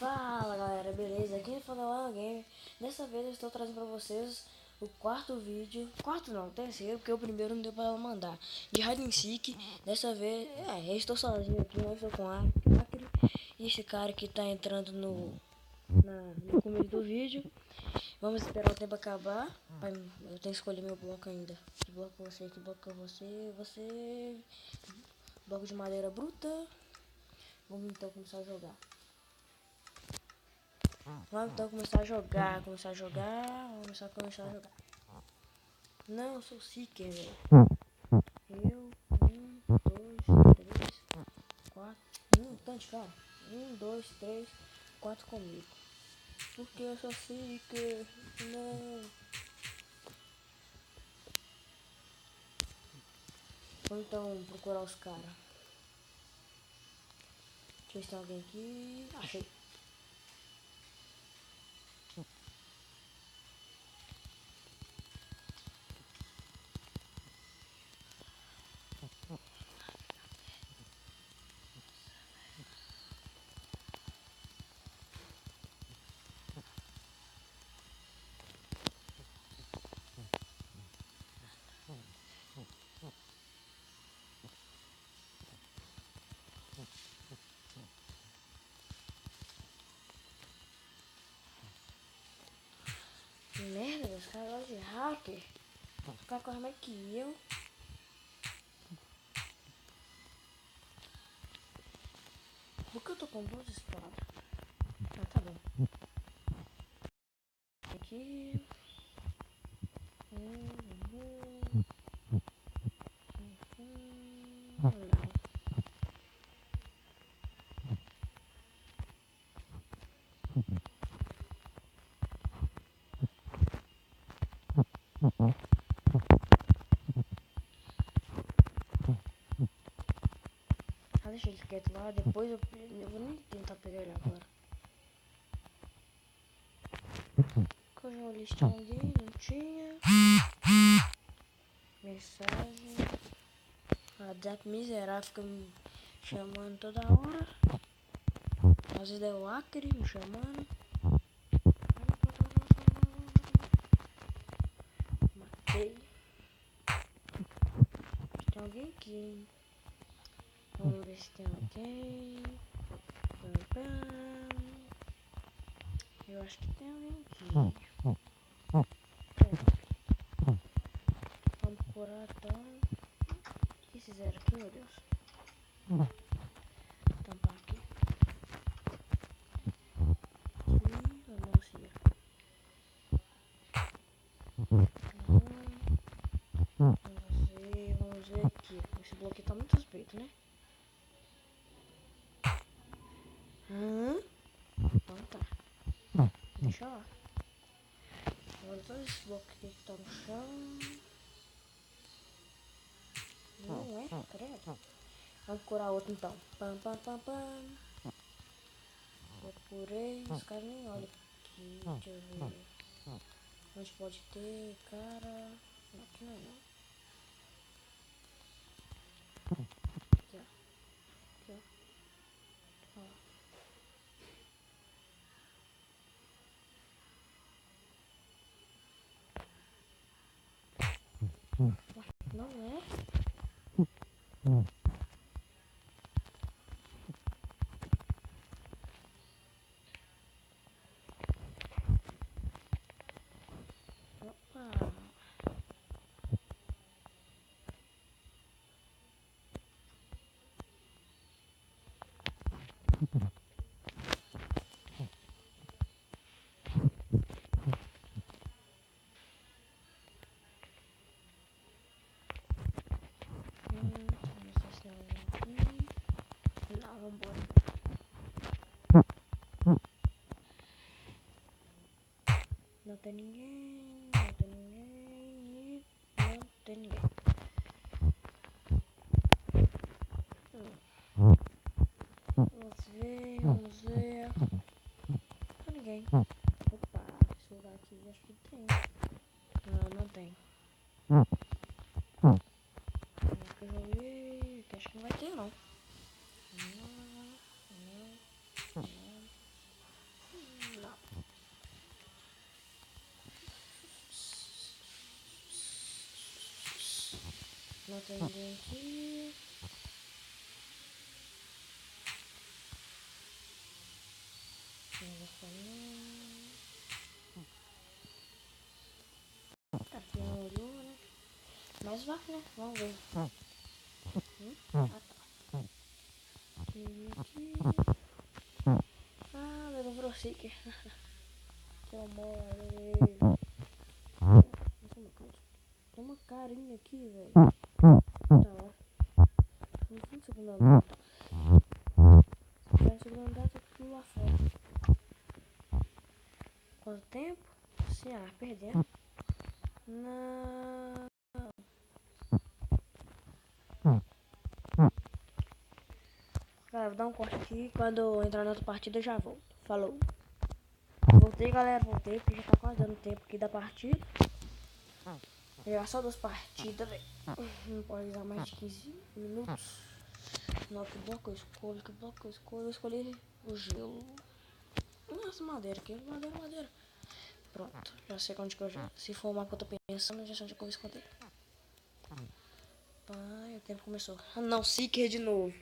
Fala galera, beleza? Aqui é o Game. Dessa vez eu estou trazendo pra vocês o quarto vídeo. Quarto não, terceiro, porque o primeiro não deu pra ela mandar. De Hide and Seek. Dessa vez, eu estou sozinho aqui, não estou com a Acre. E esse cara que tá entrando no começo do vídeo. Vamos esperar o tempo acabar. Eu tenho que escolher meu bloco ainda. Que bloco você, que bloco você? Você. Bloco de madeira bruta. Vamos então começar a jogar. Vamos então começar a jogar. Começar a jogar. Não, eu sou Seeker, velho. Eu, 4. Tanto, cara. 4 comigo. Porque eu sou Seeker. Não. Vamos então procurar os caras. Deixa eu ver se tem alguém aqui. Achei. Que merda, os caras gostam de hacker. Os caras correm mais que eu. Por que eu tô com 2 espadas? Ah, tá bom. Aqui. Não. Ah, deixa ele quieto lá, depois eu vou nem tentar pegar ele agora. Que eu já olhei se tinha alguém, não tinha. Mensagem. A Zap miserável fica me chamando toda hora. Às vezes é o Acre me chamando. Matei. Tem alguém aqui, hein? Vamos ver se tem alguém. Eu acho que tem alguém aqui. Vamos procurar então. O que fizeram aqui, meu Deus? Tampar aqui. Melancia. Vamos ver aqui. Esse bloco aqui tá muito suspeito, né? Então tá. Deixa lá. Agora todos esses blocos aqui que estão no chão. Não é? Credo. Vamos procurar outro então. Pam, pam, pam, pam. Procurei. Os caras nem olham aqui. Deixa eu ver. Onde pode ter, cara. Não, aqui não é não. Aqui, ó. Aqui, ó. Ó. Não é? Opa. Não sei se tem alguém aqui. Não, vambora. Não tem ninguém. Não tem ninguém. Não tem ninguém. Vamos ver, vamos ver. Não tem ninguém. Opa, esse lugar aqui acho que tem. Não, não tem. Aqui eu joguei. Acho que não vai ter não. Não, não, não. tem ninguém aqui. Aqui não olhou, né? Mas vai, né? Vamos ver. Ah, tá. Aqui. Ah, levou o Seeker. Que amor. Tem uma carinha aqui, velho. Tá lá. No segundo andar. Se tiver no segundo andar, tá tudo lá fora. Quanto tempo? Sim, perdendo. Não. Galera, vou dar um corte aqui. Quando eu entrar na outra partida, eu já volto. Falou. Voltei, galera. Voltei, porque já tá quase dando tempo aqui da partida. Já só 2 partidas, velho. Não pode usar mais de 15 minutos. Não, que bloco eu escolho? Que bloco eu escolho? Eu escolhi o gelo. Nossa, madeira aqui. Madeira. Pronto. Já sei onde que eu já. Se for o mapa que eu tô pensando, já sei onde que eu vou esconder. Pai, o tempo começou. Ah, não, Seeker de novo.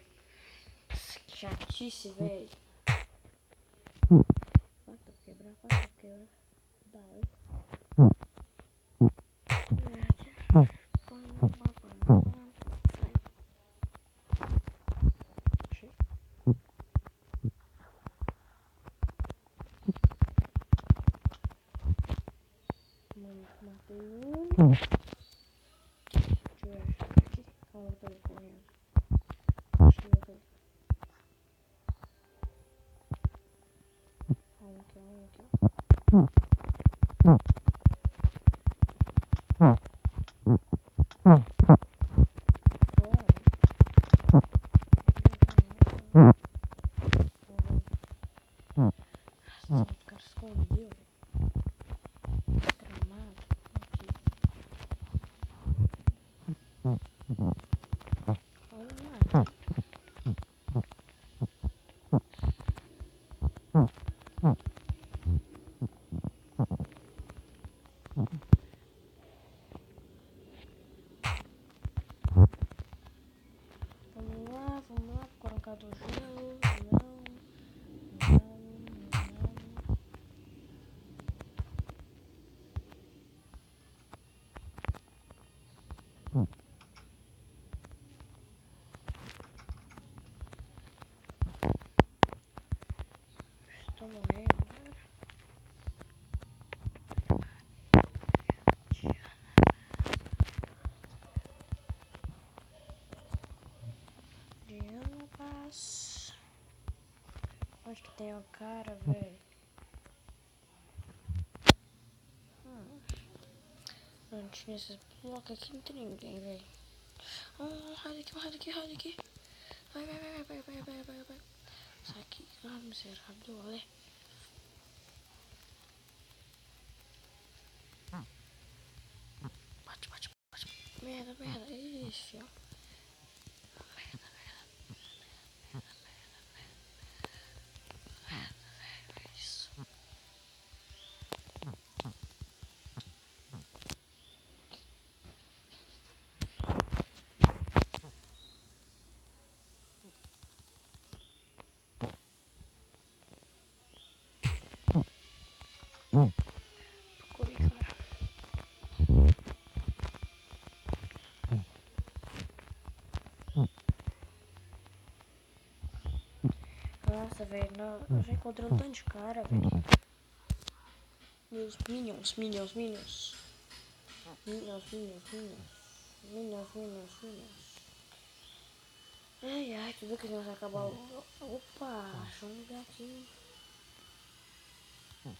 Que chatice, velho. Pode quebrar. Dá, matei um. Deixa eu achar aqui. Calma, eu tô correndo. Deixa eu ver. Calma aqui. Nossa, o cara escondeu, velho. Gramado. Olha lá. Vamos lá. Colocar do gelo. Não. Estou morrendo. Diana Paz. Onde que tem o cara, velho? Não tinha esses blocos aqui, não tem ninguém, velho. Sai daqui. Vai. Sai aqui. Ah, miserável, olha. Bate. Merda. Ixi, ó. Isso. Procurei, cara. Nossa, velho, eu já encontrei um tanto de cara, velho. Meus minions. Ai, tudo que nós acabar o... Opa, achou um lugar aqui.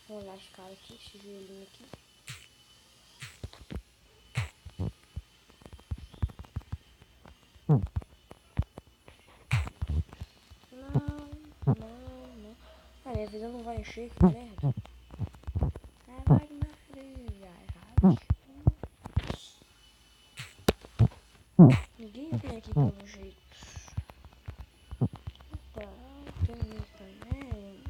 Vou olhar esse cara aqui, esse gelinho aqui. Não. Ah, minha vida não vai encher, que merda. Vai, Maria. Ninguém tem aqui pelo jeito. Tá, tem ninguém também.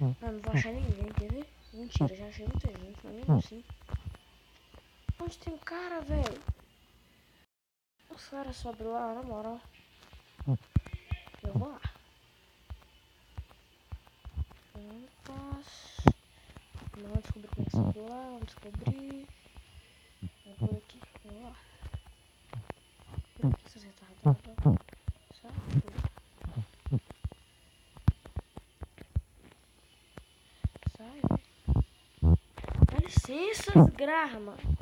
Não vou achar ninguém, quer ver? Mentira, já achei muita gente, mas mesmo assim. Onde tem um cara, velho? Os caras sobem lá, na moral. Eu vou lá. Não descobri como é que sobe lá, não descobri. É por aqui, eu vou lá. Por aqui, seus retardados. Sai, sai. Dá licença, desgraça, mano.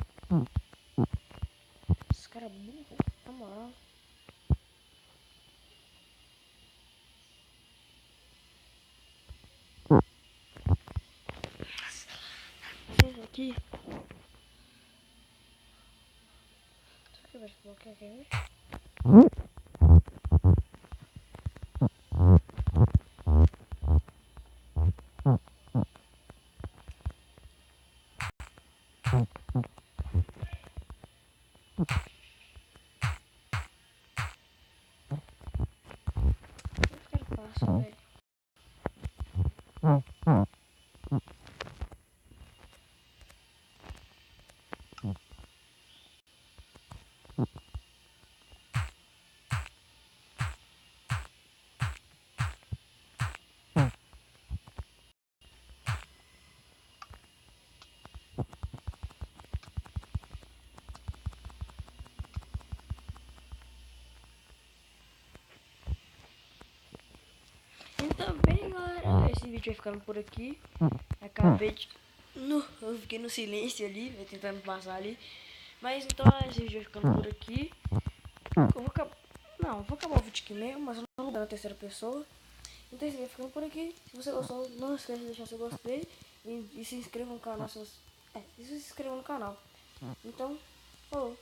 Esse cara é burro, na moral. Esse aqui. Isso aqui vai desbloquear, quer ver? Os caras passam, velho. Então, bem, galera, esse vídeo vai ficando por aqui. Acabei de... eu fiquei no silêncio ali, tentando passar ali. Mas então, esse vídeo vai ficando por aqui. Eu vou acabar... Não, vou acabar o vídeo aqui mesmo, mas eu não vou dar na terceira pessoa. Então, esse vídeo vai ficando por aqui. Se você gostou, não esqueça de deixar seu gostei. E se inscreva no canal. Se você... se inscreva no canal. Então, falou.